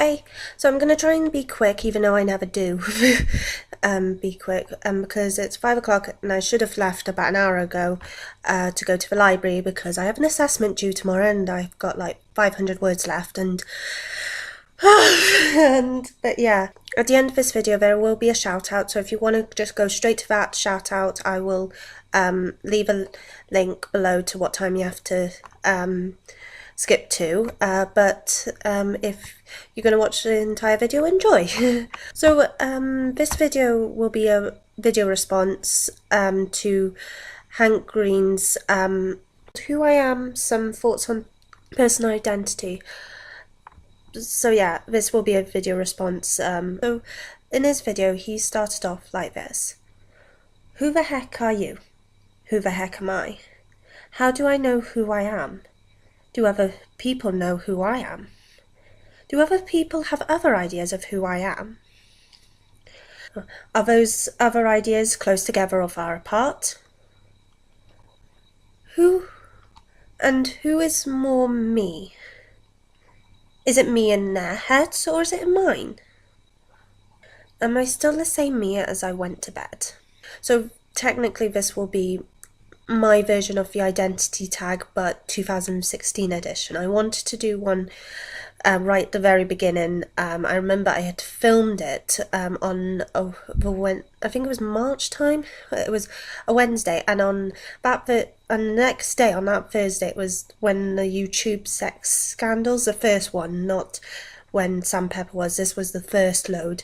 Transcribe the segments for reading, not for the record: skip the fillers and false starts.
Hey, so I'm gonna try and be quick, even though I never do. Be quick, because it's 5 o'clock and I should have left about an hour ago, to go to the library because I have an assessment due tomorrow and I've got like 500 words left but yeah, at the end of this video there will be a shout out, so if you want to just go straight to that shout out, I will leave a link below to what time you have to skip to, but if you're going to watch the entire video, enjoy. So this video will be a video response to Hank Green's Who I Am, Some Thoughts on Personal Identity. So yeah, this will be a video response. So in his video he started off like this. Who the heck are you? Who the heck am I? How do I know who I am? Do other people know who I am? Do other people have other ideas of who I am? Are those other ideas close together or far apart? Who is more me? Is it me in their heads or is it in mine? Am I still the same me as I went to bed? So technically this will be my version of the identity tag, but 2016 edition. I wanted to do one right at the very beginning. I remember I had filmed it on I think it was March time. It was a Wednesday, and on the next day, on that Thursday, it was when the YouTube sex scandals, the first one, not when Sam Pepper was. This was the first load.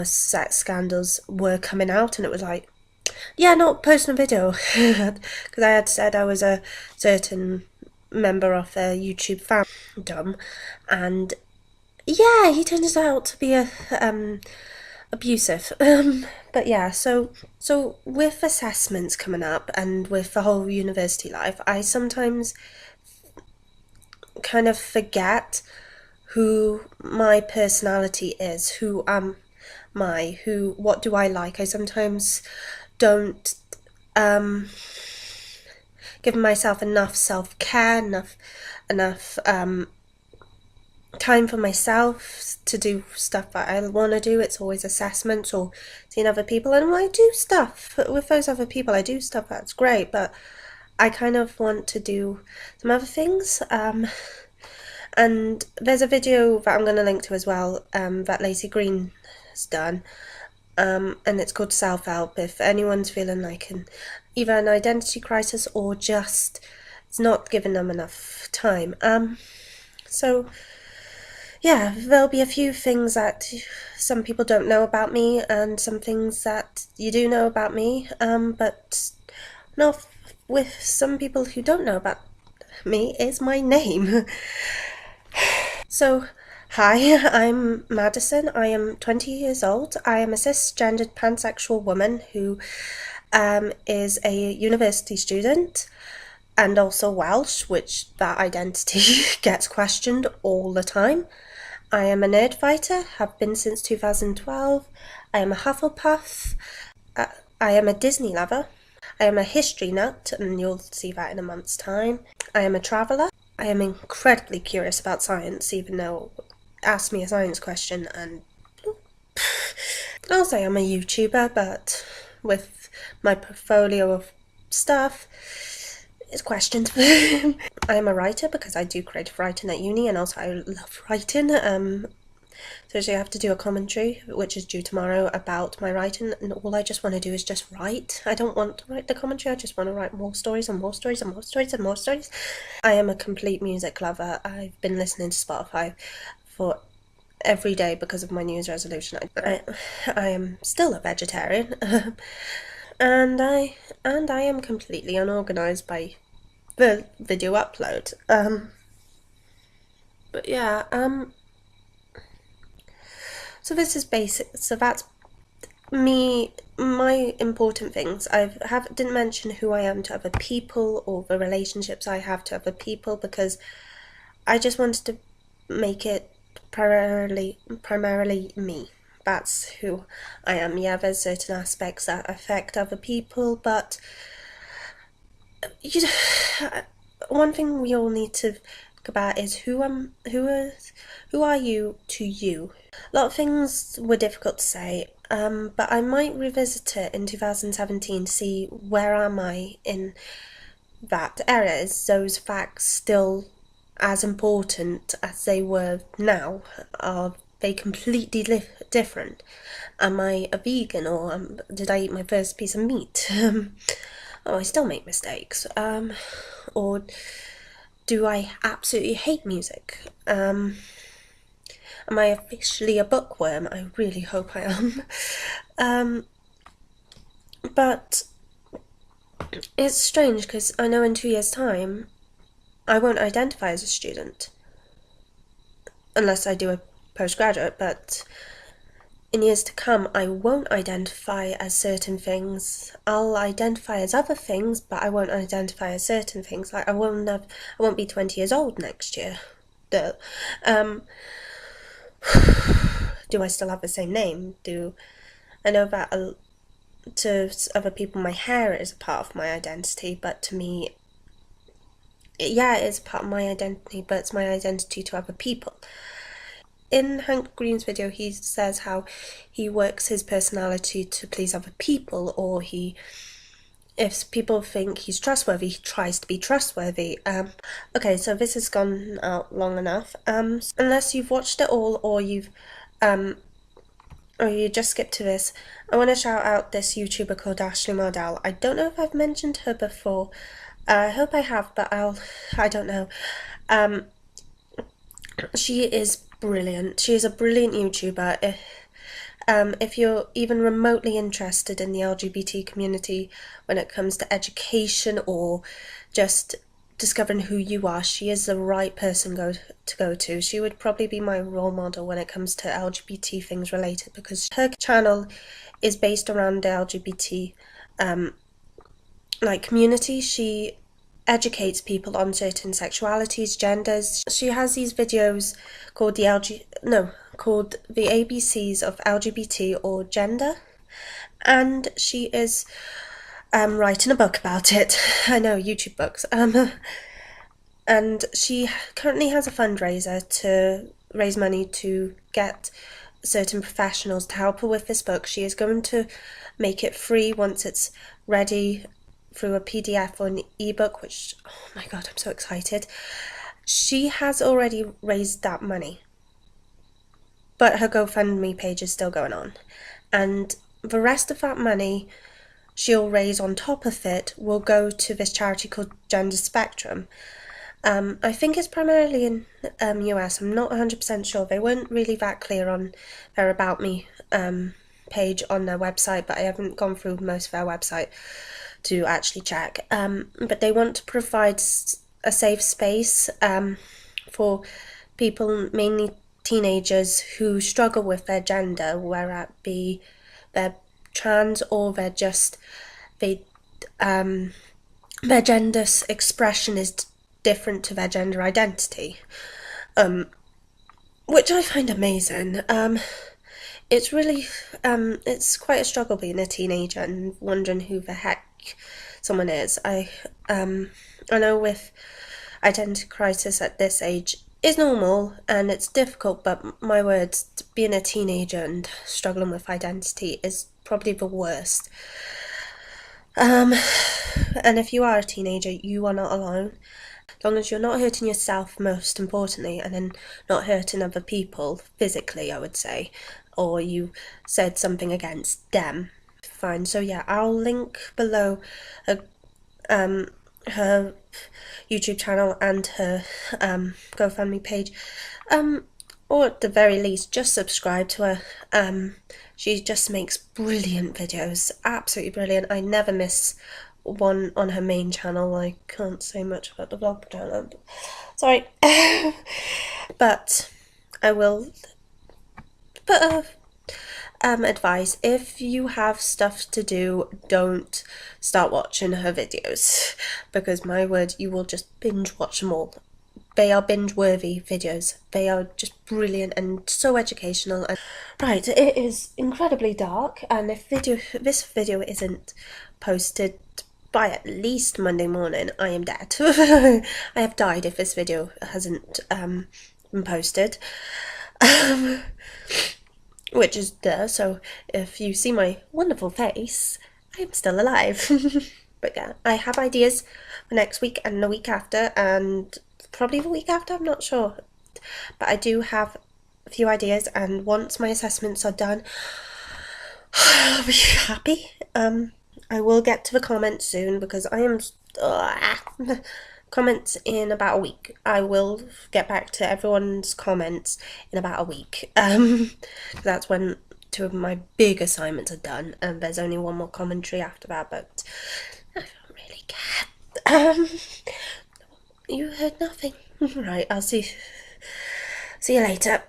Sex scandals were coming out, and it was like, yeah, not posting a video because I had said I was a certain member of the YouTube fandom, and yeah, he turns out to be a abusive. But yeah, so with assessments coming up and with the whole university life, I sometimes kind of forget who my personality is, who am I, what do I like. I sometimes don't give myself enough self-care, enough time for myself to do stuff that I want to do. It's always assessments or seeing other people, and when I do stuff with those other people, I do stuff that's great, but I kind of want to do some other things. And there's a video that I'm going to link to as well, that Lacey Green has done, and it's called Self-Help. If anyone's feeling like either an identity crisis or just it's not giving them enough time. So yeah, there'll be a few things that some people don't know about me and some things that you do know about me, but not with some people who don't know about me is my name. So hi, I'm Madison. I am 20 years old. I am a cisgendered pansexual woman who is a university student and also Welsh, which that identity gets questioned all the time. I am a nerd fighter, have been since 2012. I am a Hufflepuff. I am a Disney lover. I am a history nut, and you'll see that in a month's time. I am a traveller. I am incredibly curious about science, even though ask me a science question and I'll say I'm a YouTuber, but with my portfolio of stuff, it's questioned. I am a writer because I do creative writing at uni, and also I love writing. So I have to do a commentary, which is due tomorrow, about my writing, and all I just want to do is just write. I don't want to write the commentary, I just want to write more stories and more stories and more stories and more stories. I am a complete music lover. I've been listening to Spotify for every day because of my New Year's resolution. I am still a vegetarian, and I am completely unorganized by the video upload. But yeah, so this is basic. So that's me, my important things. Didn't mention who I am to other people or the relationships I have to other people, because I just wanted to make it primarily me. That's who I am. Yeah, there's certain aspects that affect other people, but one thing we all need to talk about is who are you to you? A lot of things were difficult to say, but I might revisit it in 2017 to see where am I in that area. Is those facts still as important as they were now? Are they completely different? Am I a vegan, or did I eat my first piece of meat? Oh, I still make mistakes. Or do I absolutely hate music? Am I officially a bookworm? I really hope I am. But it's strange because I know in 2 years' time I won't identify as a student unless I do a postgraduate, but in years to come I won't identify as certain things. I'll identify as other things, but I won't identify as certain things. Like I won't be 20 years old next year. Duh. Do I still have the same name? I know that to other people my hair is a part of my identity, but to me, yeah, it is part of my identity, but it's my identity to other people. In Hank Green's video, he says how he works his personality to please other people, or if people think he's trustworthy, he tries to be trustworthy. Okay, so this has gone out long enough. Unless you've watched it all, or you just skipped to this, I want to shout out this YouTuber called Ashley Mardell. I don't know if I've mentioned her before. I hope I have, but I don't know. She is brilliant. She is a brilliant YouTuber. If you're even remotely interested in the LGBT community when it comes to education or just discovering who you are, she is the right person to go to. She would probably be my role model when it comes to LGBT things related, because her channel is based around the LGBT community. She educates people on certain sexualities, genders. She has these videos called the ABCs of LGBT or gender, and she is writing a book about it. I know, YouTube books. And she currently has a fundraiser to raise money to get certain professionals to help her with this book. She is going to make it free once it's ready through a PDF or an ebook, which, oh my god, I'm so excited. She has already raised that money, but her GoFundMe page is still going on, and the rest of that money she'll raise on top of it will go to this charity called Gender Spectrum. I think it's primarily in US. I'm not 100% sure. They weren't really that clear on their About Me page on their website, but I haven't gone through most of their website to actually check. But they want to provide a safe space for people, mainly teenagers, who struggle with their gender, whether it be they're trans or their gender expression is different to their gender identity, which I find amazing. It's really it's quite a struggle being a teenager and wondering who the heck someone is. I know with identity crisis at this age is normal and it's difficult, but my words, being a teenager and struggling with identity is probably the worst. And if you are a teenager, you are not alone. As long as you're not hurting yourself, most importantly, and then not hurting other people physically, I would say, or you said something against them, fine. So yeah, I'll link below her YouTube channel and her GoFundMe page, or at the very least just subscribe to her. She just makes brilliant videos, absolutely brilliant. I never miss one on her main channel. I can't say much about the vlog channel, sorry. But I will put advice: if you have stuff to do, don't start watching her videos, because my word, you will just binge watch them all. They are binge-worthy videos. They are just brilliant and so educational. And right, it is incredibly dark, and if this video isn't posted by at least Monday morning, I am dead. I have died if this video hasn't been posted. Which is duh, so if you see my wonderful face, I'm still alive. But yeah, I have ideas for next week and the week after, and probably the week after, I'm not sure. But I do have a few ideas, and once my assessments are done, I'll be happy. I will get to the comments soon because I am comments in about a week. I will get back to everyone's comments in about a week. That's when 2 of my big assignments are done, and there's only one more commentary after that. But I don't really care. You heard nothing. Right, I'll see you later.